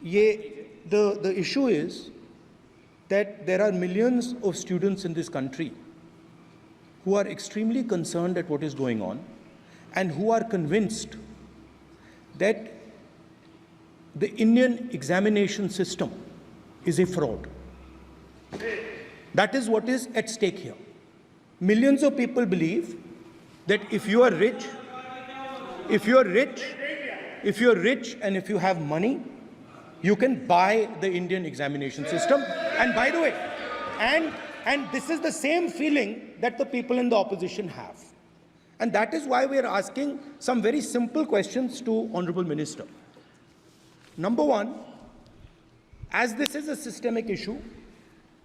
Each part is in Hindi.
the issue is that there are millions of students in this country who are extremely concerned at what is going on and who are convinced that the Indian examination system is a fraud. That is what is at stake here. Millions of people believe that if you are rich and if you have money, you can buy the Indian examination system. And by the way, and this is the same feeling that the people in the opposition have. And that is why we are asking some very simple questions to Honorable Minister. Number one, as this is a systemic issue,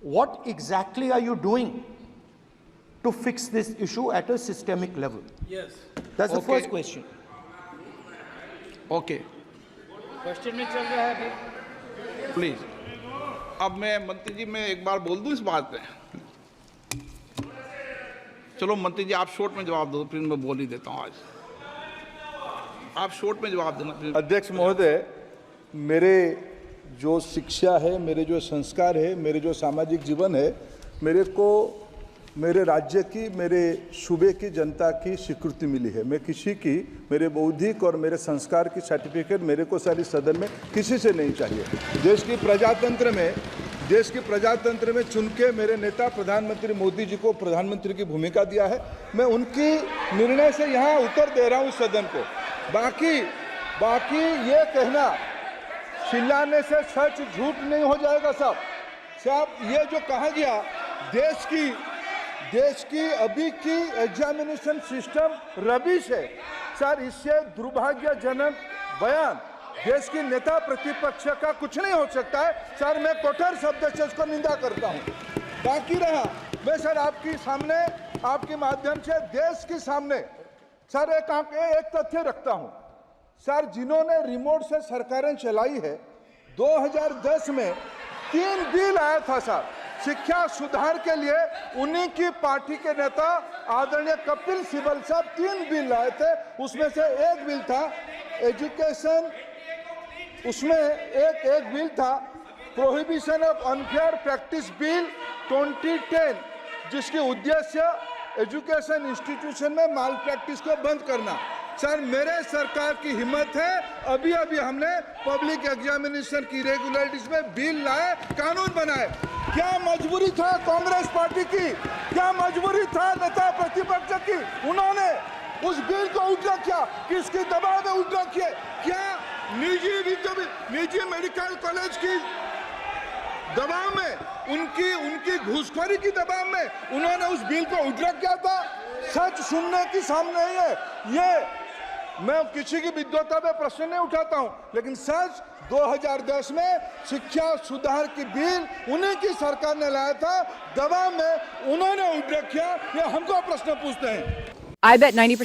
what exactly are you doing to fix this issue at a systemic level? Yes. That's the first question. Okay, question में चल रहा है अभी। प्लीज। अब मंत्री जी मैं एक बार बोल दूं इस बात पे। चलो मंत्री जी आप शॉर्ट में जवाब दो, फिर मैं बोल ही देता हूं। आज आप शॉर्ट में जवाब देना। अध्यक्ष महोदय, मेरे जो शिक्षा है, मेरे जो संस्कार है, मेरे जो सामाजिक जीवन है, मेरे को मेरे राज्य की, मेरे सूबे की जनता की स्वीकृति मिली है। मैं किसी की, मेरे बौद्धिक और मेरे संस्कार की सर्टिफिकेट मेरे को सारी सदन में किसी से नहीं चाहिए। देश की प्रजातंत्र में चुन के मेरे नेता प्रधानमंत्री मोदी जी को प्रधानमंत्री की भूमिका दिया है। मैं उनकी निर्णय से यहाँ उत्तर दे रहा हूँ सदन को। बाकी ये कहना चिल्लाने से सच झूठ नहीं हो जाएगा साहब। ये जो कहा गया देश की अभी की एग्जामिनेशन सिस्टम रबिश है सर, इससे दुर्भाग्यजनक बयान देश की नेता प्रतिपक्ष का कुछ नहीं हो सकता है सर। मैं कठोर शब्द से इसको निंदा करता हूं। बाकी रहा, मैं सर आपके सामने, आपके माध्यम से देश के सामने सर एक तथ्य रखता हूं सर। जिन्होंने रिमोट से सरकारें चलाई है, 2010 में 3 बिल आया था सर शिक्षा सुधार के लिए। उन्हीं की पार्टी के नेता आदरणीय कपिल सिब्बल साहब 3 बिल लाए थे। उसमें से एक बिल था एजुकेशन, उसमें एक बिल था prohibition of unfair practice bill 2010, जिसकी उद्देश्य एजुकेशन इंस्टीट्यूशन में माल प्रैक्टिस को बंद करना। सर मेरे सरकार की हिम्मत है, अभी हमने पब्लिक एग्जामिनेशन की रेगुलरिटीज में बिल लाए, कानून बनाए। क्या मजबूरी था कांग्रेस पार्टी की, क्या मजबूरी था नेता प्रतिपक्ष की? उन्होंने उस बिल को उल्टा किया, किसके दबाव में उल्टा किया? क्या निजी मेडिकल कॉलेज की दबाव में, उनकी घूसखोरी की दबाव में उन्होंने उस बिल को उल्टा किया था? सच सुनने की सामने ही है। ये मैं किसी की विद्वता पे प्रश्न नहीं उठाता हूं, लेकिन सच 2010 में शिक्षा सुधार की बिल उन्हीं की सरकार ने लाया था, दबाव में उन्होंने उल्टा किया। ये हमको प्रश्न पूछते हैं। I bet 90%